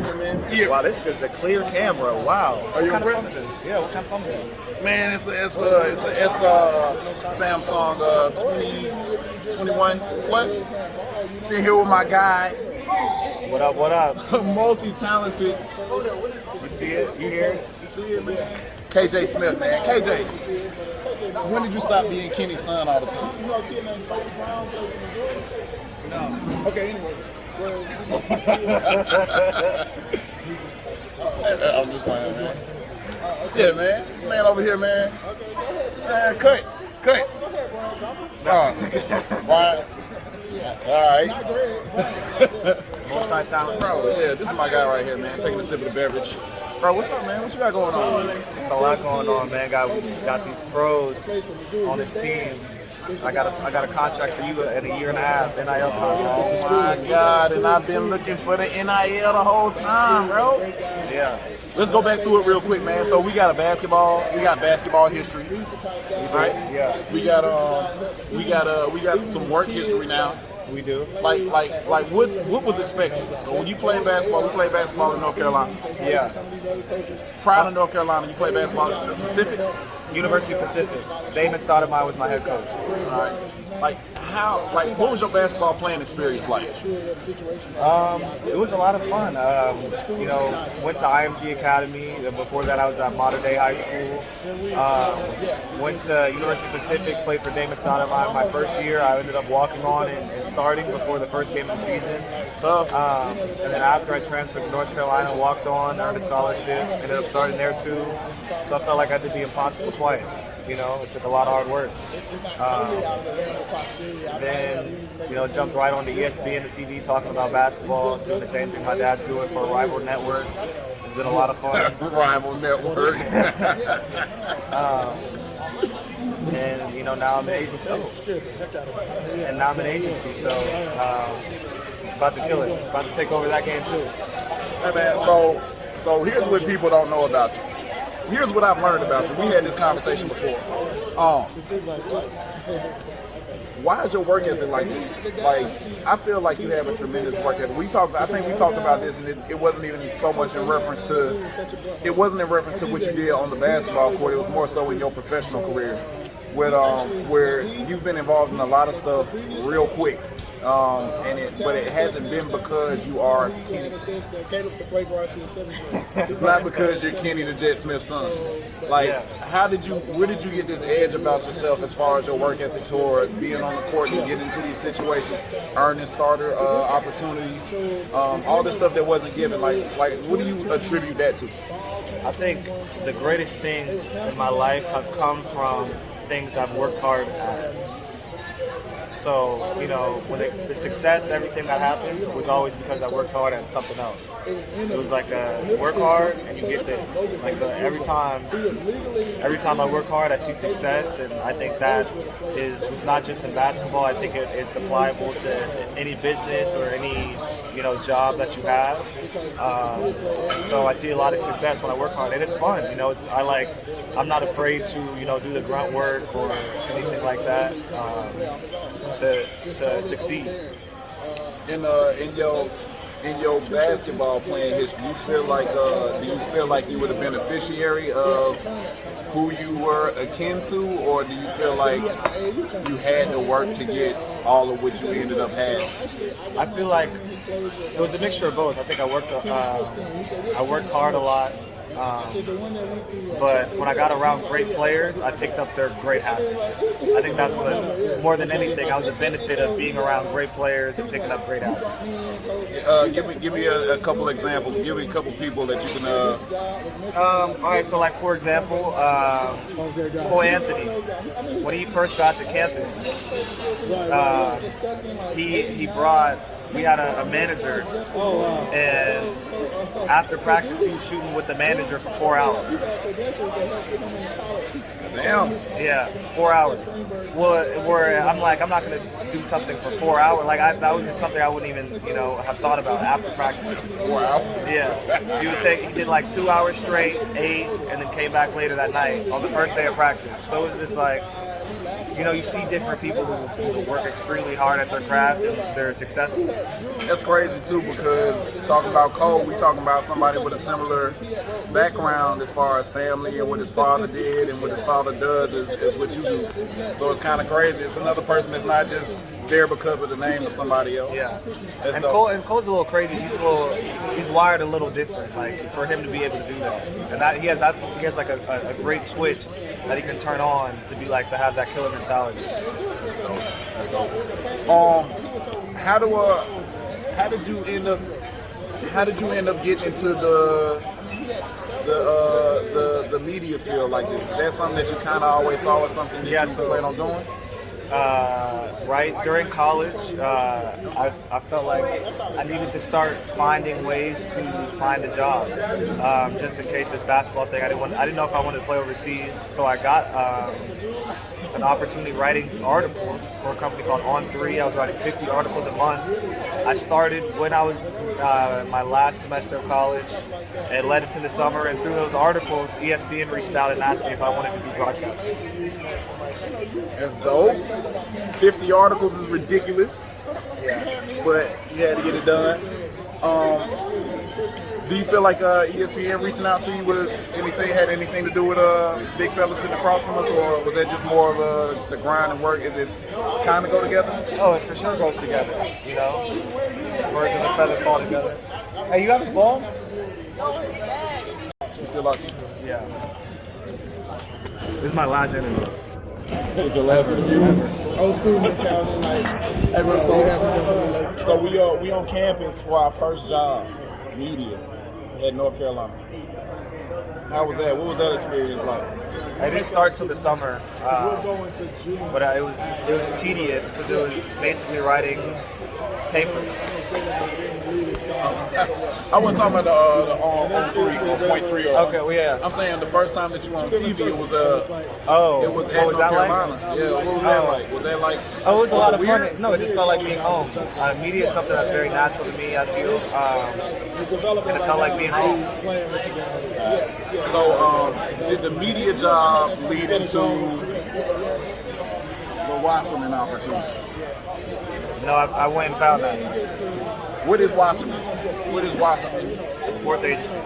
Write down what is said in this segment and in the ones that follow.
camera, man. Yeah. Wow, this is a clear camera. Wow. Are you What kind of impressed? phone is this? Yeah, what kind of phone is this? Man, it's a Samsung 2021 Plus. Sitting here with my guy, What up, what up? multi-talented. You see it? You hear it? You see it, man? KJ Smith, man. KJ, when did you stop being Kenny's son all the time? You know a kid named Kobe Brown plays for Missouri? No. Okay, anyway. I'm just playing, man. Yeah, man. This man over here, man. Man, cut. Go ahead, Brian. Right. All right. Not great. Multi-talent. Bro, yeah, this is my guy right here, man. Taking a sip of the beverage. Bro, what's up, man? What you got going on? Got a lot going on, man. Got these pros on this team. I got a contract for you in a year and a half, NIL contract. Oh my God, and I've been looking for the NIL the whole time, bro. Yeah. Let's go back through it real quick, man. So we got basketball history, right? Yeah. We got some work history now. We do. Like what was expected? So when you played basketball, we played basketball in North Carolina. Yeah. Prior to North Carolina, you played basketball in Pacific. University of Pacific. Damon Stoudemire was my head coach. All right. What was your basketball playing experience like? It was a lot of fun. Went to IMG Academy. Before that, I was at Modern Day High School. Went to University of Pacific, played for Damon Stoudemire. My first year, I ended up walking on and starting before the first game of the season. Tough. And then after I transferred to North Carolina, walked on, earned a scholarship, ended up starting there too. So I felt like I did the impossible twice. It took a lot of hard work. Then, jumped right on to ESPN, the TV, talking about basketball, doing the same thing my dad's doing for a rival network. It's been a lot of fun. Rival network. And now I'm an agency. So about to kill it. About to take over that game too. Hey man, so here's what people don't know about you. Here's what I've learned about you. We had this conversation before. Why is your work ethic like this? I feel like you have a tremendous work ethic. I think we talked about this, and it wasn't even so much in reference to. It wasn't in reference to what you did on the basketball court. It was more so in your professional career, where you've been involved in a lot of stuff real quick. But it hasn't been because you are Kenny. It's not because you're Kenny the Jet Smith's son. Where did you get this edge about yourself as far as your work ethic toward being on the court and getting into these situations, earning starter opportunities, all this stuff that wasn't given? What do you attribute that to? I think the greatest things in my life have come from things I've worked hard at. So, when the success, everything that happened was always because I worked hard at something else. It was like work hard and you get this. Every time I work hard, I see success, and I think that is not just in basketball. I think it's applicable to any business or any job that you have. So I see a lot of success when I work hard, and it's fun. I'm not afraid to do the grunt work or anything like that. To succeed. In your basketball playing history, do you feel like you were the beneficiary of who you were akin to, or do you feel like you had to work to get all of what you ended up having? I feel like it was a mixture of both. I think I worked hard a lot. But when I got around great players, I picked up their great habits. I think that's what, more than anything, I was a benefit of being around great players and picking up great habits. Give me a couple examples. Give me a couple people that you can. All right, so for example, Cole Anthony, when he first got to campus, we had a manager, and after practice he was shooting with the manager for 4 hours. Damn. Yeah, 4 hours. Where I'm I'm not gonna do something for 4 hours. That was just something I wouldn't even have thought about after practice. 4 hours. Yeah, he did 2 hours straight, 8, and then came back later that night on the first day of practice. So it was just you see different people who work extremely hard at their craft and they're successful. That's crazy too, because talking about Cole, we talking about somebody with a similar background as far as family and what his father did and what his father does is what you do. So it's kind of crazy. It's another person that's not just there because of the name of somebody else. Yeah, That's and dope. Cole's a little crazy. He's wired a little different. Like for him to be able to do that, and that he has like a great switch that he can turn on to be like to have that killer mentality. That's dope. How did you end up getting into the media field like this? Is that something that you kind of always saw as something that you plan on doing? Right during college, I felt like I needed to start finding ways to find a job, just in case this basketball thing. I didn't know if I wanted to play overseas, so I got an opportunity writing articles for a company called On3. I was writing 50 articles a month. I started when I was my last semester of college. It led into the summer, and through those articles, ESPN reached out and asked me if I wanted to do broadcasting. That's dope. 50 articles is ridiculous, but you had to get it done. Do you feel like ESPN reaching out to you with had anything to do with big fella sitting across from us, or was that just more of the grind and work? Is it kind of go together? Oh, it for sure goes together. Birds of a feather fall together. Hey, you got this ball? You still lucky? Yeah. This is my last interview. It's your last interview? Old school mentality, like, Hey, bro, so so we on campus for our first job, media, at North Carolina. How was that? What was that experience like? I didn't start till the summer, we'll go into June. but it was tedious because it was basically writing papers. I wasn't talking about the on 3.3. Okay, well, yeah. I'm saying the first time that you were on TV, it was Oh, it was at what was North that like? Carolina. Yeah, what was that like? Was that like? Oh, it was a lot of fun. weird? No, it just felt like being home. Media is something that's very natural to me, I feel. And it felt like being home. So, did the media job lead into the Wasserman opportunity? No, I went and found that. What is Wasserman? What is Wasserman? The sports agency.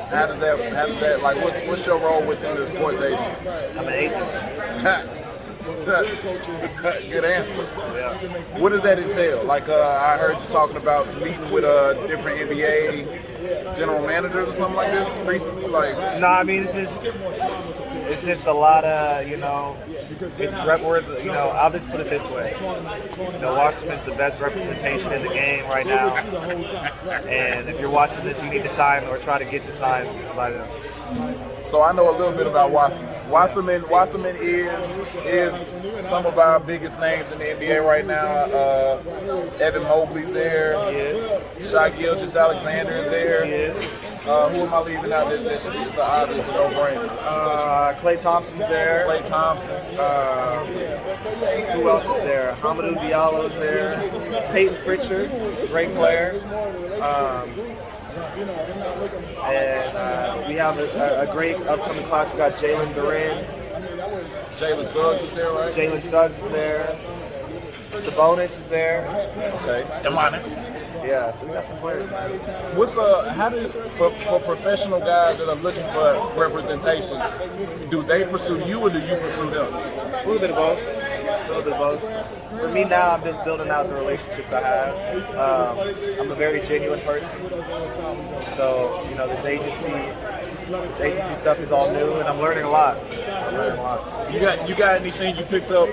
How does that like? What's your role within the sports agency? I'm an agent. Good answer. Yeah. What does that entail? Like, I heard you talking about meeting with different NBA general managers or something like this recently. Like, No, I mean it's just a lot of it's rep worth. I'll just put it this way. Wasserman's the best representation in the game right now, and if you're watching this, you need to sign or try to get to sign by them. so I know a little bit about Wasserman. Wasserman is some of our biggest names in the NBA right now. Evan Mobley's there. Shai Gilgeous-Alexander is there. He is. Who am I leaving out? That's an obvious no-brainer. Klay Thompson's there. Klay Thompson. Who else is there? Hamidou Diallo's there. Peyton Pritchard, great player. And we have a great upcoming class. We got Jalen Duran. Jalen Suggs is there, right? Jalen Suggs is there. Sabonis is there. Okay. Demonis. Yeah, so we got some players. What's for professional guys that are looking for representation, do they pursue you or do you pursue them? A little bit of both. For me now, I'm just building out the relationships I have. I'm a very genuine person. So, this agency stuff is all new, and I'm learning a lot. You got anything you picked up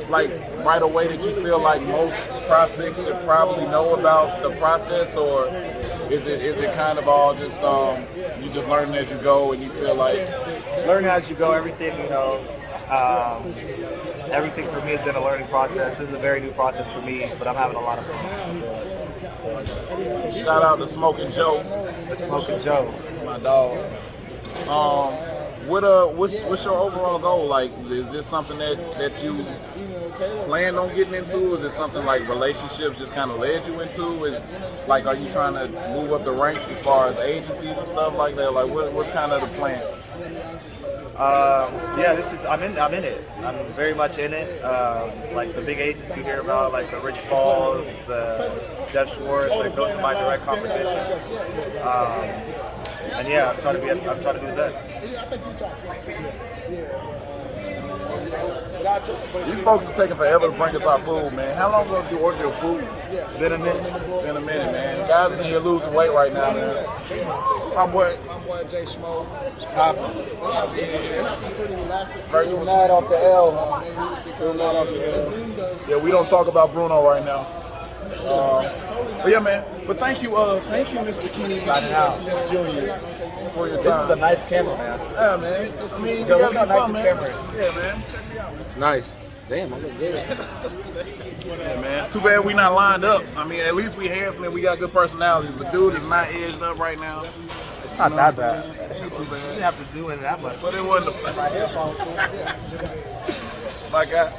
like right away that you feel like most prospects should probably know about the process, or is it kind of all just you just learning as you go and you feel like learning as you go? Everything everything for me has been a learning process. This is a very new process for me, but I'm having a lot of fun. Shout out to Smoking Joe. The Smoking Joe. That's my dog. What's your overall goal? Like, is this something that you planned on getting into? Is it something like relationships just kind of led you into? Is like, are you trying to move up the ranks as far as agencies and stuff like that? Like, what's kind of the plan? Yeah, I'm in it. I'm very much in it. Like the big agents you hear about, like the Rich Pauls, the Jeff Schwartz, like those are my direct competition. And yeah, I'm trying to be the best. These folks are taking forever to bring us our food, man. How long ago did you order your food? It's been a minute. It's been a minute, man. Guys in here losing weight right now, man. My boy Jay Schmo. First one mad off the L. Yeah, we don't talk about Bruno right now. But yeah, man. But thank you, Mr. Kenny Smith Jr. for your time. This is a nice camera, man. Yeah, man. I mean, you Yo, gotta look be how nice something, this man. camera is. Yeah, man. Check me out. It's nice. Damn, I look good. Yeah, man. Too bad we not lined up. I mean, at least we handsome and we got good personalities. But dude is not edged up right now. It's not that bad. Ain't too You bad. didn't have to zoom in that much. But it wasn't. My God.